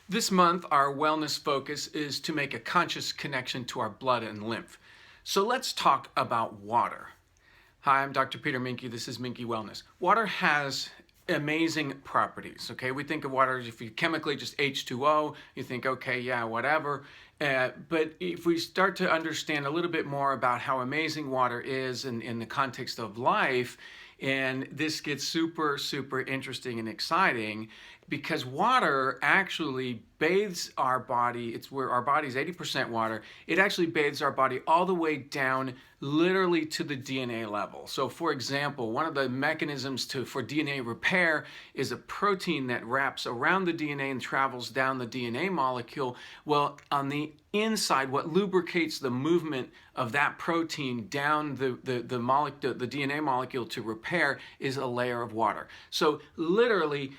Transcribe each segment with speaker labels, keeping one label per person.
Speaker 1: This month, our wellness focus is to make a conscious connection to our blood and lymph. So let's talk about water. Hi, I'm Dr. Peter Minke. This is Minke Wellness. Water has amazing properties. Okay, we think of water if you chemically just H2O, you think, okay, yeah, whatever. But if we start to understand a little bit more about how amazing water is in the context of life, and this gets super, super interesting and exciting because water actually bathes our body. It's where our body's 80% water. It actually bathes our body all the way down literally to the DNA level. So for example, one of the mechanisms for DNA repair is a protein that wraps around the DNA and travels down the DNA molecule. Well, on the inside, what lubricates the movement of that protein down the DNA molecule to repair is a layer of water. So literally,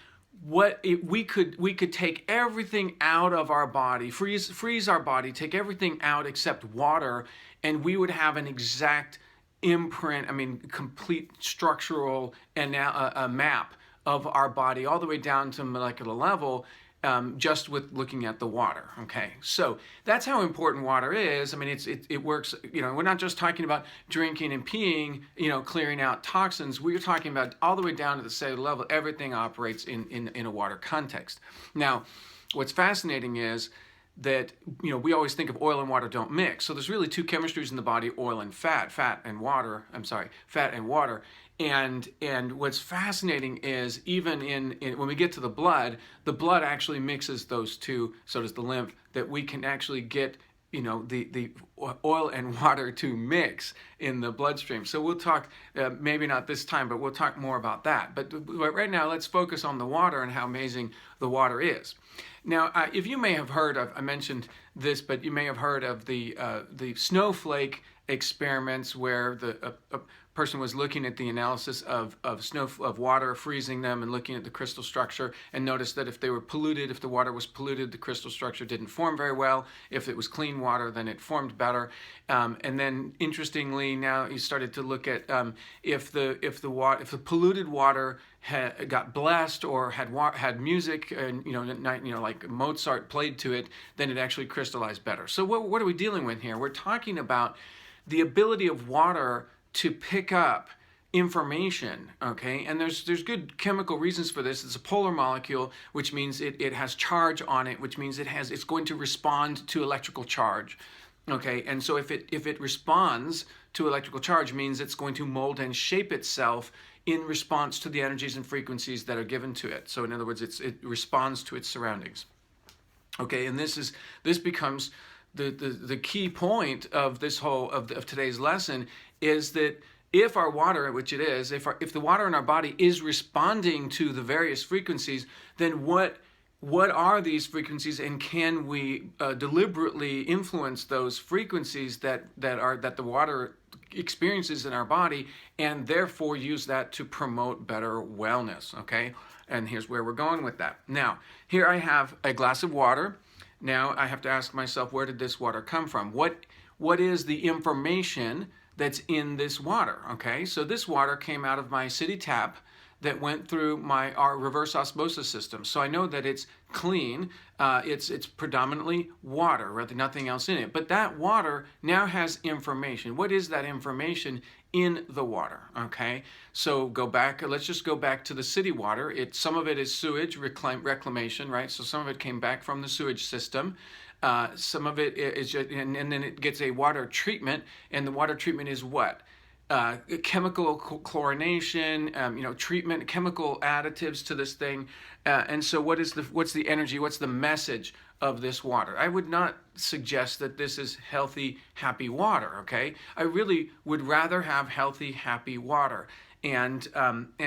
Speaker 1: we could take everything out of our body, freeze our body, take everything out except water, and we would have an exact imprint, complete structural and a map of our body all the way down to molecular level, just with looking at the water. Okay, so that's how important water is. It works. We're not just talking about drinking and peeing, clearing out toxins. We're talking about all the way down to the cellular level. Everything operates in a water context. Now, what's fascinating is that we always think of oil and water don't mix. So there's really two chemistries in the body: oil and fat, fat and water. And what's fascinating is even when we get to the blood actually mixes those two. So does the lymph. That we can actually get the oil and water to mix in the bloodstream. So we'll talk, maybe not this time, but we'll talk more about that. But right now, let's focus on the water and how amazing the water is. Now, if you may have heard of, I mentioned this, but you may have heard of the snowflake experiments where a person was looking at the analysis of water, freezing them and looking at the crystal structure, and noticed that if they were polluted, if the water was polluted, the crystal structure didn't form very well. If it was clean water, then it formed better. And then, interestingly, now he started to look at if the polluted water got blessed or had music, and like Mozart played to it, then it actually crystallized better. So what are we dealing with here? We're talking about the ability of water to pick up information, okay? And there's good chemical reasons for this. It's a polar molecule, which means it has charge on it, which means it's going to respond to electrical charge, okay? And so if it responds to electrical charge, means it's going to mold and shape itself in response to the energies and frequencies that are given to it. So in other words, it responds to its surroundings, okay? And this becomes the key point of this whole of today's lesson, is that if our water, which it is, if the water in our body is responding to the various frequencies, then what are these frequencies, and can we deliberately influence those frequencies that the water experiences in our body, and therefore use that to promote better wellness, okay? And here's where we're going with that. Now, here I have a glass of water. Now I have to ask myself, where did this water come from? What is the information that's in this water? Okay, so this water came out of my city tap that went through our reverse osmosis system. So I know that it's clean. It's predominantly water, rather nothing else in it. But that water now has information. What is that information in the water? Okay, so let's just go back to the city water. Some of it is sewage reclamation, right? So some of it came back from the sewage system. Some of it is just, and then it gets a water treatment, and the water treatment is what? Chemical chlorination, treatment, chemical additives to this thing. And so what's the energy, what's the message of this water? I would not suggest that this is healthy, happy water, okay? I really would rather have healthy, happy water. And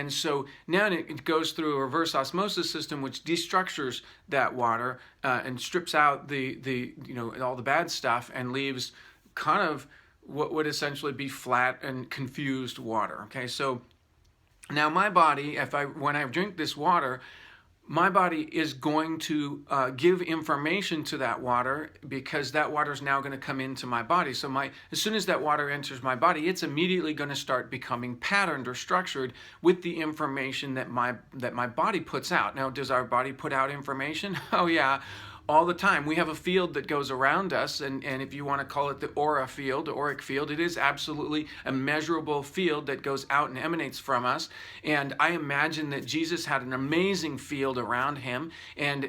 Speaker 1: so now it goes through a reverse osmosis system, which destructures that water and strips out all the bad stuff, and leaves kind of what would essentially be flat and confused water. Okay, so now my body, when I drink this water, my body is going to give information to that water, because that water is now going to come into my body. So as soon as that water enters my body, it's immediately going to start becoming patterned or structured with the information that my body puts out. Now, does our body put out information? Oh yeah, all the time. We have a field that goes around us, and if you want to call it the aura field, the auric field, it is absolutely a measurable field that goes out and emanates from us. And I imagine that Jesus had an amazing field around him, and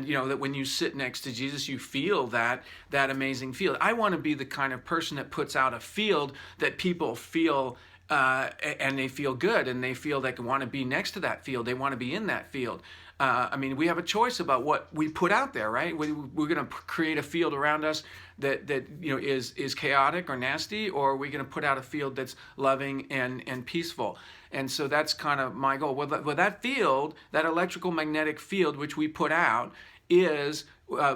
Speaker 1: you know that when you sit next to Jesus, you feel that amazing field. I want to be the kind of person that puts out a field that people feel and they feel good, and they feel they want to be next to that field. They want to be in that field. I mean, we have a choice about what we put out there, right? We're going to create a field around us that you know is chaotic or nasty, or are we going to put out a field that's loving and peaceful? And so that's kind of my goal. Well, that field, that electrical magnetic field which we put out, is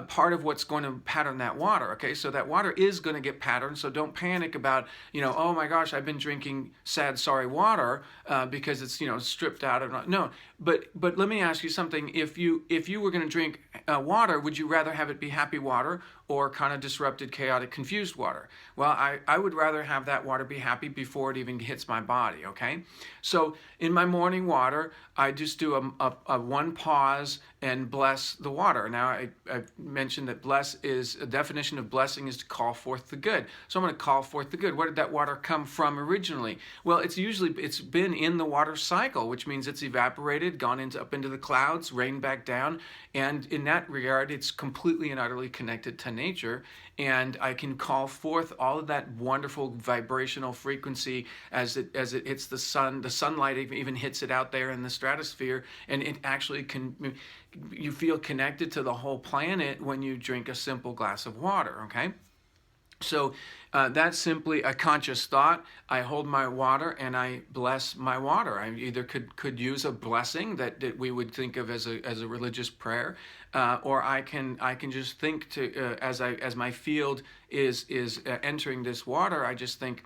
Speaker 1: part of what's going to pattern that water. Okay, so that water is going to get patterned. So don't panic about, you know, oh my gosh, I've been drinking sad, sorry water because it's, you know, stripped out of. No, but let me ask you something. If you were going to drink water, would you rather have it be happy water or kind of disrupted, chaotic, confused water? Well, I would rather have that water be happy before it even hits my body. Okay, so in my morning water, I just do a one pause and bless the water. Now I mentioned that a definition of blessing is to call forth the good. So I'm going to call forth the good. Where did that water come from originally? Well, it's been in the water cycle, which means it's evaporated, gone up into the clouds, rained back down, and in that regard, it's completely and utterly connected to nature. And I can call forth all of that wonderful vibrational frequency as it hits the sun. The sunlight even hits it out there in the stratosphere, and it actually you feel connected to the whole planet when you drink a simple glass of water. Okay. So that's simply a conscious thought. I hold my water and I bless my water. I either could use a blessing that we would think of as a religious prayer, or I can just think to as my field is entering this water, I just think,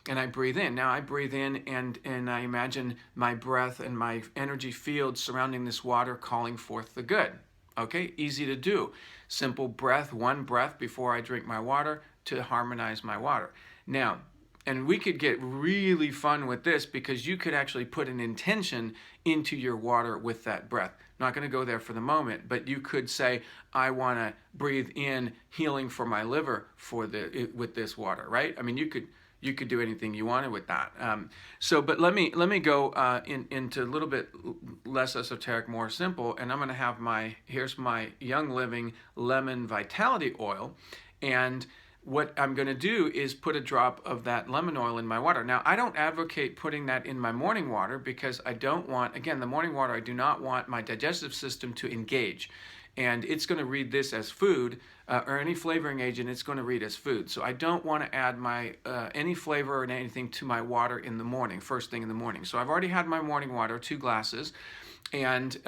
Speaker 1: and I breathe in. Now I breathe in and I imagine my breath and my energy field surrounding this water calling forth the good. Okay, easy to do. Simple breath, one breath before I drink my water to harmonize my water. Now, and we could get really fun with this, because you could actually put an intention into your water with that breath. Not going to go there for the moment, but you could say, I want to breathe in healing for my liver with this water, right? I mean, you could do anything you wanted with that. But let me go into a little bit less esoteric, more simple, and I'm going to have here's my Young Living Lemon Vitality Oil, and what I'm going to do is put a drop of that lemon oil in my water. Now, I don't advocate putting that in my morning water, because I don't want, again, the morning water, I do not want my digestive system to engage. And it's going to read this as food, or any flavoring agent, it's going to read as food. So I don't want to add any flavor or anything to my water in the morning, first thing in the morning. So I've already had my morning water, 2 glasses. And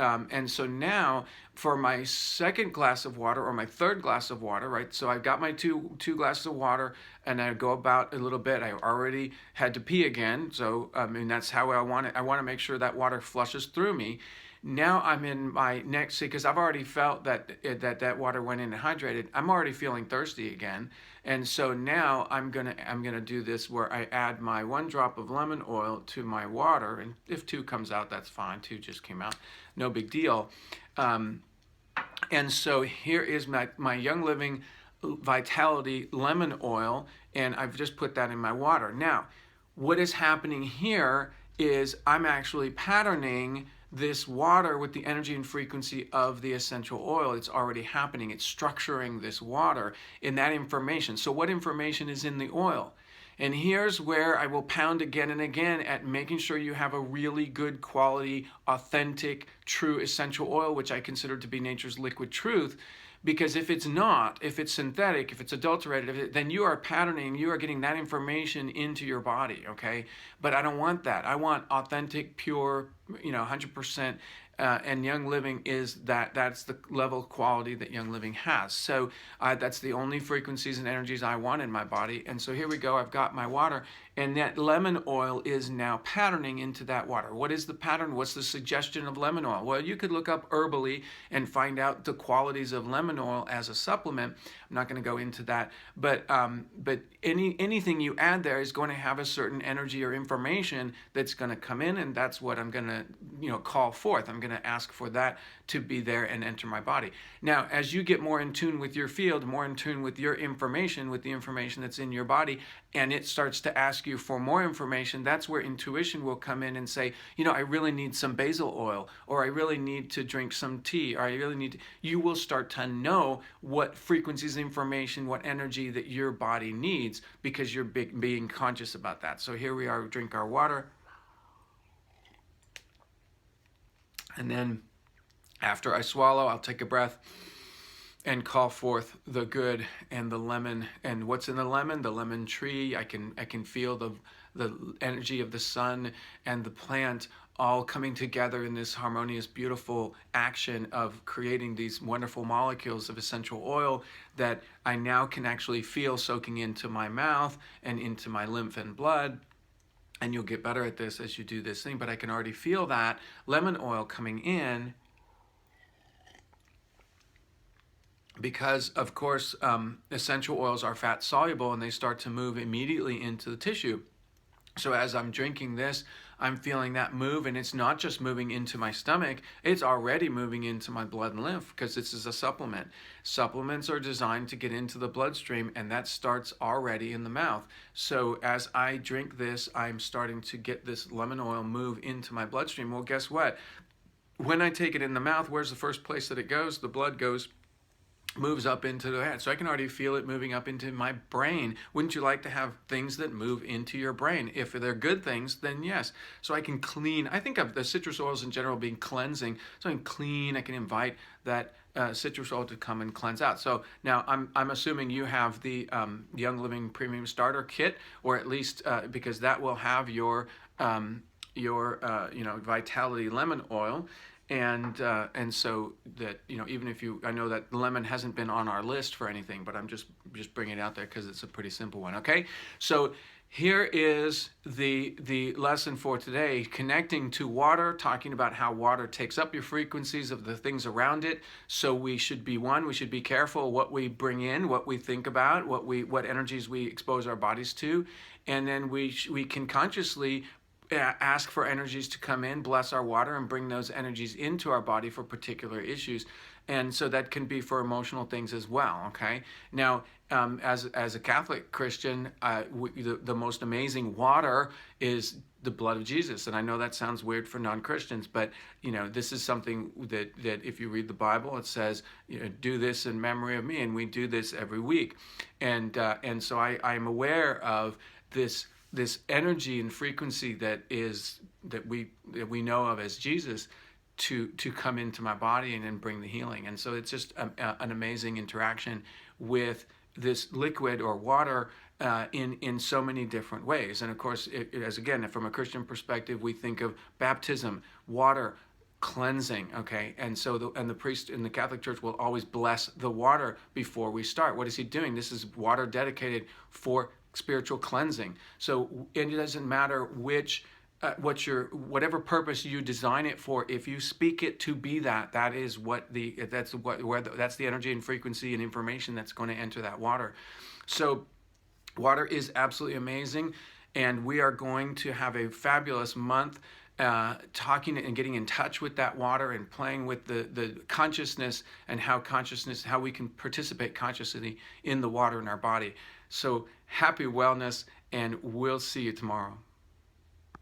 Speaker 1: so now for my second glass of water, or my third glass of water, right? So I've got my two glasses of water, and I go about a little bit. I already had to pee again. So, that's how I want it. I want to make sure that water flushes through me. Now I'm in my next, because I've already felt that water went in and hydrated. I'm already feeling thirsty again. And so now I'm gonna do this where I add my 1 drop of lemon oil to my water, and if 2 comes out, that's fine. 2 just came out, no big deal. And so here is my Young Living Vitality lemon oil, and I've just put that in my water. Now, what is happening here is I'm actually patterning this water with the energy and frequency of the essential oil. It's already happening. It's structuring this water in that information. So what information is in the oil? And here's where I will pound again and again at making sure you have a really good quality, authentic, true essential oil, which I consider to be nature's liquid truth. Because if it's not, if it's synthetic, if it's adulterated, then you are patterning, you are getting that information into your body, okay? But I don't want that. I want authentic, pure, 100%. And Young Living that's the level of quality that Young Living has. So that's the only frequencies and energies I want in my body. And so here we go. I've got my water, And that lemon oil is now patterning into that water. What is the pattern? What's the suggestion of lemon oil? Well, you could look up herbally and find out the qualities of lemon oil as a supplement. I'm not going to go into that, but anything you add there is going to have a certain energy or information that's going to come in, and that's what I'm going to call forth. I'm going to ask for that to be there and enter my body. Now, as you get more in tune with your field, more in tune with your information, with the information that's in your body, and it starts to ask you for more information, that's where intuition will come in and say, I really need some basil oil, or I really need to drink some tea, or I really need to, you will start to know what frequencies, information, what energy that your body needs, because you're being conscious about that. So here we are, drink our water. And then after I swallow, I'll take a breath and call forth the good and the lemon. And what's in the lemon? The lemon tree. I can feel the energy of the sun and the plant all coming together in this harmonious, beautiful action of creating these wonderful molecules of essential oil that I now can actually feel soaking into my mouth and into my lymph and blood. And you'll get better at this as you do this thing, but I can already feel that lemon oil coming in, because of course essential oils are fat soluble and they start to move immediately into the tissue. So as I'm drinking this, I'm feeling that move, and it's not just moving into my stomach, it's already moving into my blood and lymph, because this is a supplement. Supplements are designed to get into the bloodstream, and that starts already in the mouth. So as I drink this, I'm starting to get this lemon oil move into my bloodstream. Well, guess what? When I take it in the mouth, where's the first place that it goes? The blood moves up into the head. So I can already feel it moving up into my brain. Wouldn't you like to have things that move into your brain? If they're good things, then yes. So I can clean. I think of the citrus oils in general being cleansing. So I can clean. I can invite that citrus oil to come and cleanse out. So now I'm assuming you have the Young Living Premium Starter Kit, or at least because that will have your Vitality Lemon Oil. And so that, even if I know that lemon hasn't been on our list for anything, but I'm just bringing it out there because it's a pretty simple one. Okay, so here is the lesson for today, connecting to water, talking about how water takes up your frequencies of the things around it. So we should be we should be careful what we bring in, what we think about, what energies we expose our bodies to, and then we can consciously ask for energies to come in, bless our water, and bring those energies into our body for particular issues. And so that can be for emotional things as well, okay? Now, as a Catholic Christian, the most amazing water is the blood of Jesus. And I know that sounds weird for non-Christians, but this is something that if you read the Bible, it says, do this in memory of me, and we do this every week. And so I'm aware of this energy and frequency that we know of as Jesus to come into my body and then bring the healing. And so it's just an amazing interaction with this liquid or water in so many different ways. And of course, again, from a Christian perspective, we think of baptism, water, cleansing, okay? And so the priest in the Catholic Church will always bless the water before we start. What is he doing? This is water dedicated for spiritual cleansing. So it doesn't matter whatever purpose you design it for. If you speak it to be that is that's the energy and frequency and information that's going to enter that water. So water is absolutely amazing, and we are going to have a fabulous month talking and getting in touch with that water and playing with the consciousness and how we can participate consciously in the water in our body. So happy wellness, and we'll see you tomorrow.